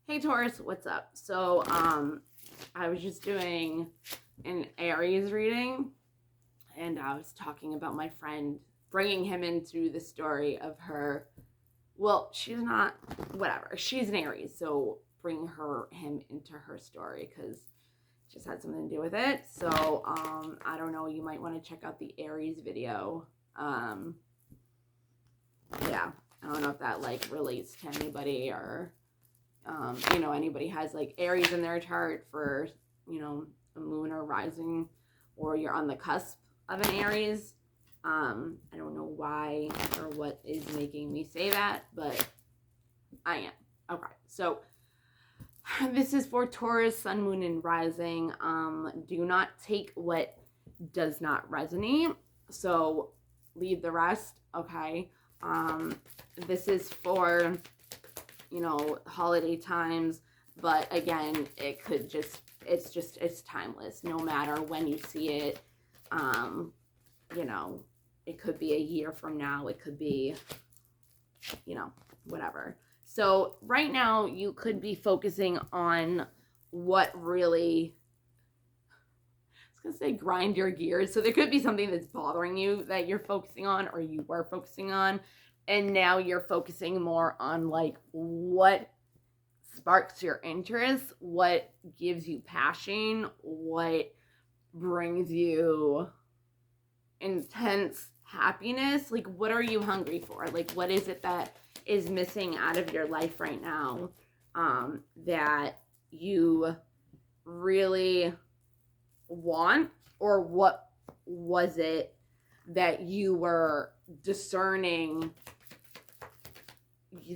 Hey Taurus, what's up? I was just doing an Aries reading, and I was talking about my friend, bringing him into the story of her. Well, she's not, whatever. She's an Aries, so bring him into her story because it just had something to do with it. I don't know. You might want to check out the Aries video. Yeah, I don't know if that like relates to anybody or anybody has like Aries in their chart for, a moon or rising, or you're on the cusp of an Aries. I don't know why or what is making me say that, but I am. Okay, so this is for Taurus, Sun, Moon, and Rising. Do not take what does not resonate. So leave the rest, okay? This is for holiday times, but again, it's timeless no matter when you see it. It could be a year from now, it could be whatever. So right now you could be focusing on what really, I was gonna say grind your gears. So there could be something that's bothering you that you're focusing on, or you were focusing on, and now you're focusing more on like what sparks your interest, what gives you passion, what brings you intense happiness. Like, what are you hungry for? Like, what is it that is missing out of your life right now, that you really want? Or what was it that you were discerning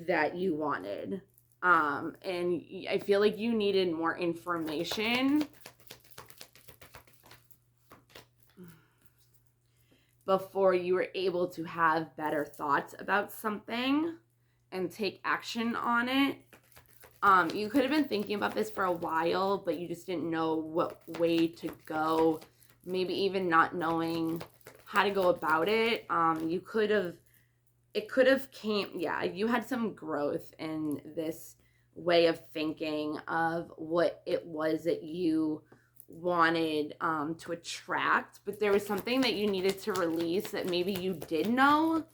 that you wanted? And I feel like you needed more information before you were able to have better thoughts about something and take action on it. You could have been thinking about this for a while, but you just didn't know what way to go, maybe even not knowing how to go about it. You had some growth in this way of thinking of what it was that you wanted to attract, but there was something that you needed to release that maybe you did know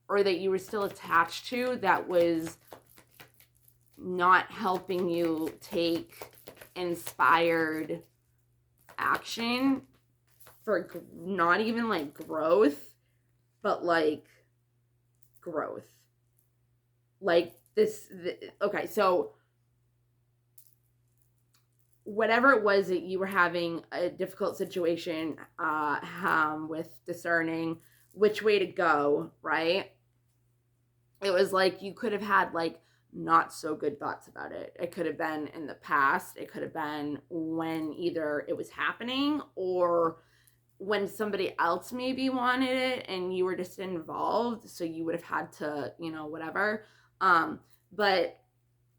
or that you were still attached to that was not helping you take inspired action for not even like growth, but like growth. Like okay, so whatever it was that you were having a difficult situation with discerning which way to go, right? It was like you could have had like not so good thoughts about it. It could have been in the past. It could have been when either it was happening or when somebody else maybe wanted it and you were just involved, so you would have had to, whatever. But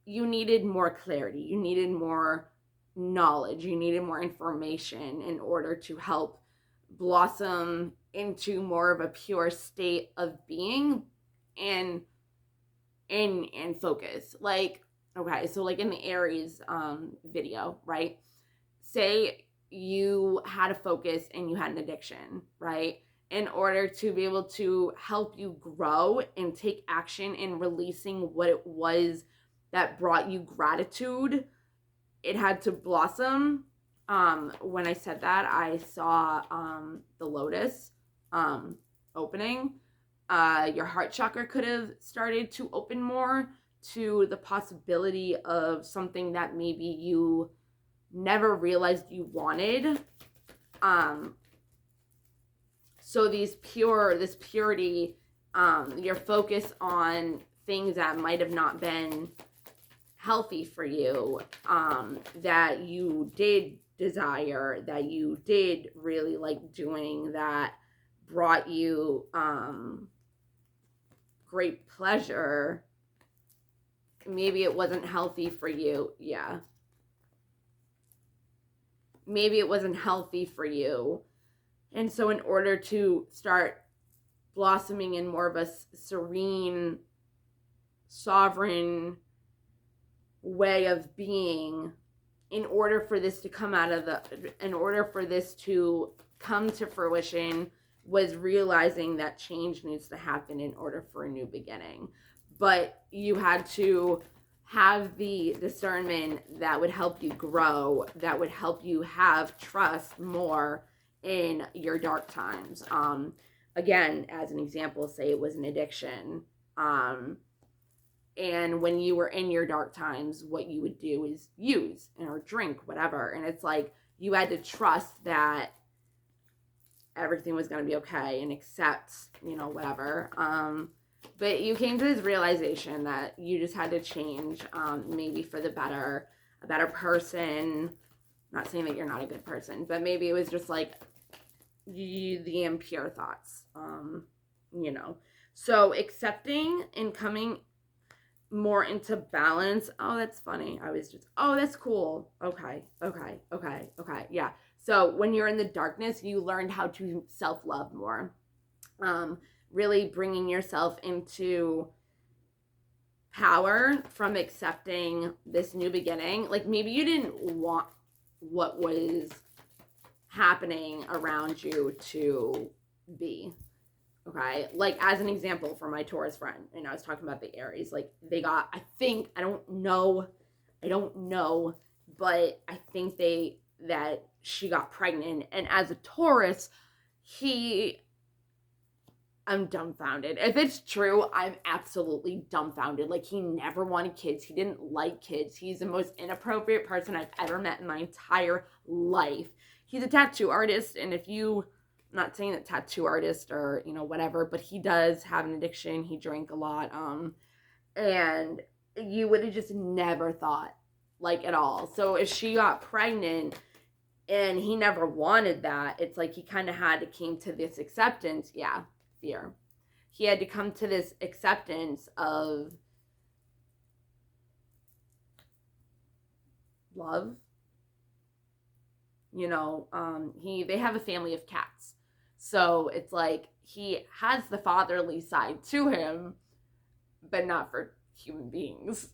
you needed more clarity. You needed more knowledge. You needed more information in order to help blossom into more of a pure state of being and focus. Like, okay, so like in the Aries video, right? Say you had a focus and you had an addiction, right? In order to be able to help you grow and take action in releasing what it was that brought you gratitude, it had to blossom. When I said that, I saw the lotus opening. Your heart chakra could have started to open more to the possibility of something that maybe you never realized you wanted. So this purity, your focus on things that might have not been healthy for you, that you did desire, that you did really like doing, that brought you great pleasure. Maybe it wasn't healthy for you. Yeah. Maybe it wasn't healthy for you. And so in order to start blossoming in more of a serene, sovereign way of being in order for this to come to fruition was realizing that change needs to happen in order for a new beginning. But you had to have the discernment that would help you grow, that would help you have trust more in your dark times. Again, as an example, say it was an addiction. And when you were in your dark times, what you would do is use or drink, whatever. And it's like you had to trust that everything was going to be okay and accept, whatever. But you came to this realization that you just had to change, maybe for the better, a better person. Not saying that you're not a good person, but maybe it was just like the impure thoughts, So accepting and coming more into balance. Oh, that's funny. That's cool. Okay. Yeah. So when you're in the darkness, you learned how to self-love more. Really bringing yourself into power from accepting this new beginning. Like maybe you didn't want what was happening around you to be. Okay, like as an example for my Taurus friend, and I was talking about the Aries, like they got, I don't know, but I think that she got pregnant, and as a Taurus, I'm dumbfounded. If it's true, I'm absolutely dumbfounded. Like he never wanted kids. He didn't like kids. He's the most inappropriate person I've ever met in my entire life. He's a tattoo artist, and I'm not saying that tattoo artist or, whatever, but he does have an addiction. He drank a lot. And you would have just never thought, like, at all. So if she got pregnant and he never wanted that, it's like he kind of came to this acceptance. Yeah, fear. He had to come to this acceptance of love. They have a family of cats. So it's like he has the fatherly side to him, but not for human beings.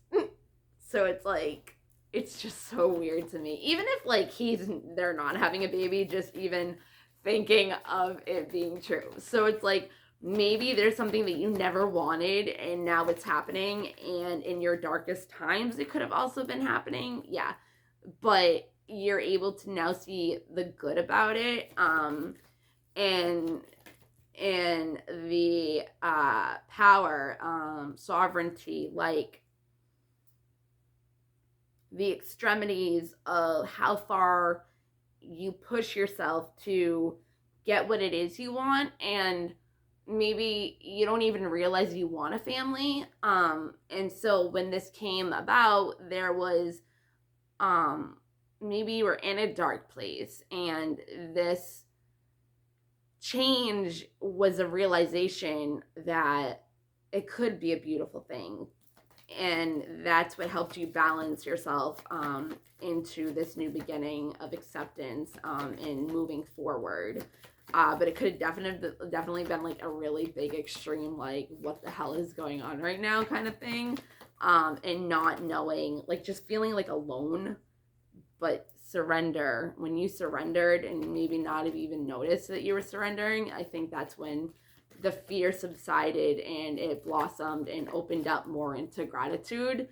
So it's like, it's just so weird to me. Even if like they're not having a baby, just even thinking of it being true. So it's like, maybe there's something that you never wanted and now it's happening. And in your darkest times, it could have also been happening. Yeah. But you're able to now see the good about it. And the power, sovereignty, like the extremities of how far you push yourself to get what it is you want, and maybe you don't even realize you want a family. And so when this came about, there was maybe you were in a dark place, and this change was a realization that it could be a beautiful thing. And that's what helped you balance yourself into this new beginning of acceptance and moving forward. But it could have definitely been like a really big extreme, like what the hell is going on right now kind of thing. And not knowing, like just feeling like alone. But surrender, when you surrendered and maybe not have even noticed that you were surrendering, I think that's when the fear subsided and it blossomed and opened up more into gratitude,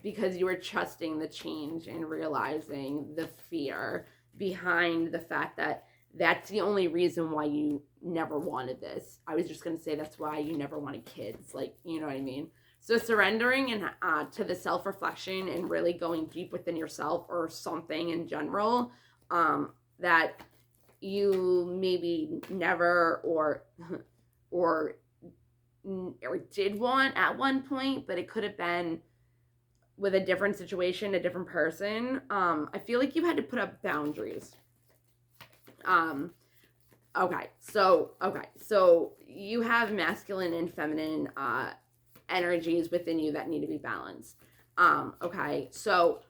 because you were trusting the change and realizing the fear behind the fact that that's the only reason why you never wanted this. I was just going to say that's why you never wanted kids, like, you know what I mean? So surrendering and to the self-reflection and really going deep within yourself or something in general, that you maybe never or did want at one point, but it could have been with a different situation, a different person. I feel like you had to put up boundaries. Okay, so you have masculine and feminine energies within you that need to be balanced. Okay, so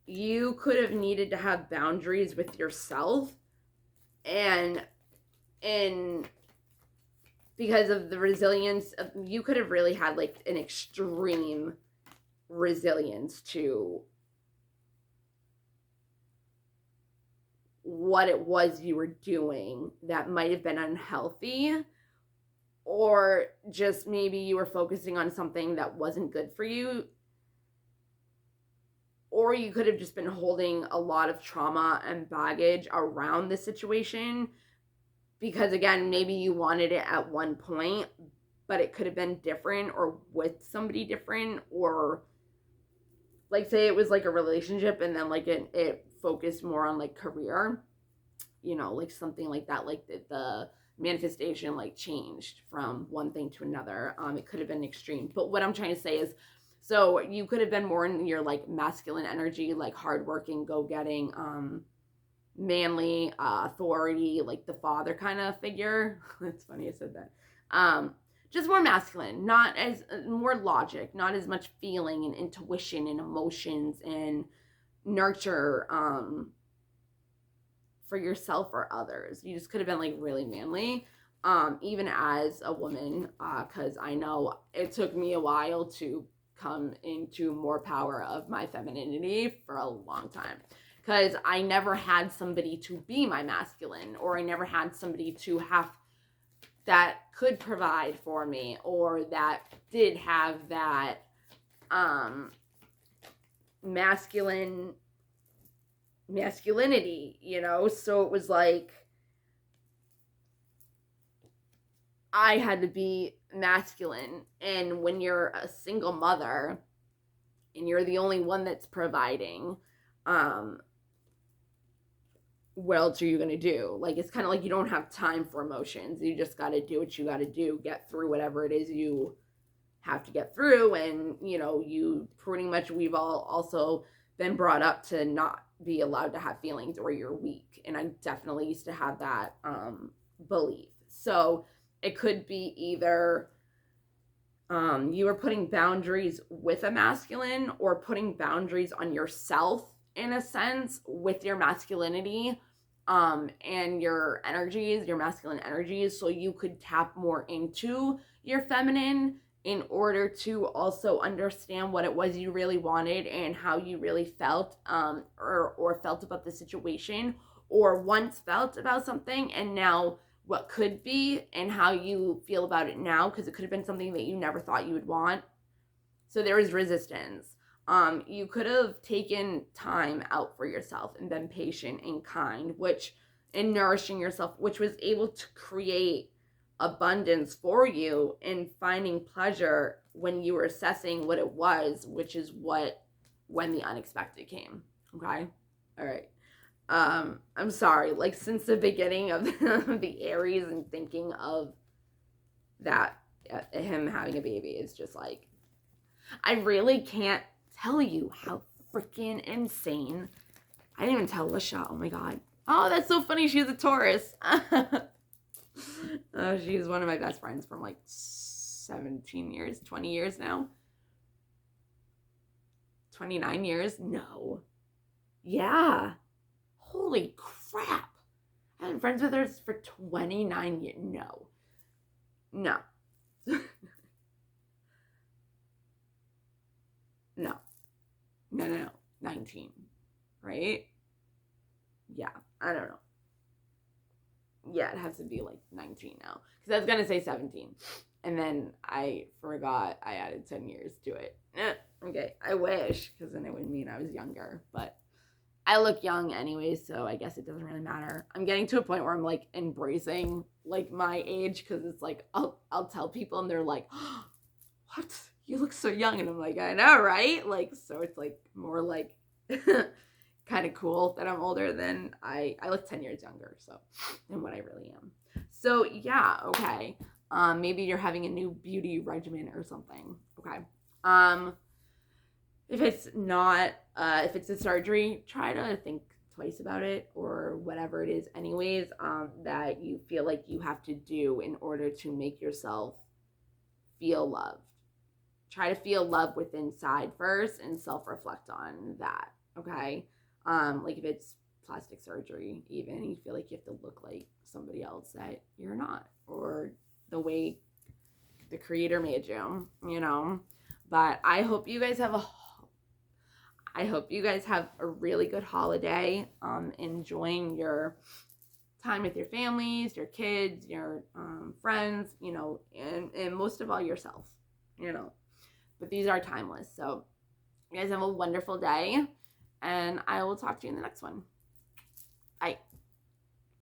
you could have needed to have boundaries with yourself, and because of the resilience of, you could have really had like an extreme resilience to what it was you were doing that might have been unhealthy, or just maybe you were focusing on something that wasn't good for you, or you could have just been holding a lot of trauma and baggage around the situation because, again, maybe you wanted it at one point, but it could have been different or with somebody different, or like say it was like a relationship and then like it focused more on like career, you know, like something like that, like the manifestation like changed from one thing to another. It could have been extreme, but what I'm trying to say is, so you could have been more in your like masculine energy, like hardworking, go-getting, manly, authority, like the father kind of figure. It's funny I said that. Just more masculine, not as more logic, not as much feeling and intuition and emotions and nurture for yourself or others. You just could have been like really manly, even as a woman, because I know it took me a while to come into more power of my femininity for a long time, because I never had somebody to be my masculine, or I never had somebody to have that could provide for me, or that did have that masculinity, you know? So it was like I had to be masculine. And when you're a single mother and you're the only one that's providing, what else are you going to do? Like, it's kind of like you don't have time for emotions. You just got to do what you got to do, get through whatever it is you have to get through. And, you know, you pretty much, we've all also been brought up to not be allowed to have feelings, or you're weak. And I definitely used to have that belief. So it could be either you were putting boundaries with a masculine, or putting boundaries on yourself in a sense with your masculinity, and your energies, your masculine energies, so you could tap more into your feminine in order to also understand what it was you really wanted and how you really felt, or felt about the situation, or once felt about something, and now what could be and how you feel about it now, because it could have been something that you never thought you would want. So there is resistance. You could have taken time out for yourself and been patient and kind, and nourishing yourself, which was able to create abundance for you and finding pleasure when you were assessing what it was, which is when the unexpected came. Okay. All right. I'm sorry, like since the beginning of the Aries and thinking of that, him having a baby is just like, I really can't tell you how freaking insane. I didn't even tell Lisha. Oh my god. Oh, that's so funny. She's a Taurus. She's one of my best friends from like 17 years, 20 years now. 29 years? No. Yeah. Holy crap. I've been friends with her for 29 years. No. No. No. 19. Right? Yeah. I don't know. Yeah, it has to be like 19 now. Because I was going to say 17. And then I forgot I added 10 years to it. Okay. I wish. Because then it would mean I was younger. But I look young anyway, so I guess it doesn't really matter. I'm getting to a point where I'm like embracing like my age, because it's like I'll tell people and they're like, oh, what? You look so young. And I'm like, I know, right? Like, so it's like more like kind of cool that I'm older than I look 10 years younger, so, than what I really am. So yeah, okay. Maybe you're having a new beauty regimen or something. Okay. If it's not, if it's a surgery, try to think twice about it, or whatever it is anyways, that you feel like you have to do in order to make yourself feel loved. Try to feel love within inside first and self-reflect on that, okay? Like if it's plastic surgery, even, you feel like you have to look like somebody else that you're not, or the way the creator made you, you know? But I hope you guys have a really good holiday. Enjoying your time with your families, your kids, your friends, and most of all yourself, But these are timeless. So you guys have a wonderful day, and I will talk to you in the next one. Bye.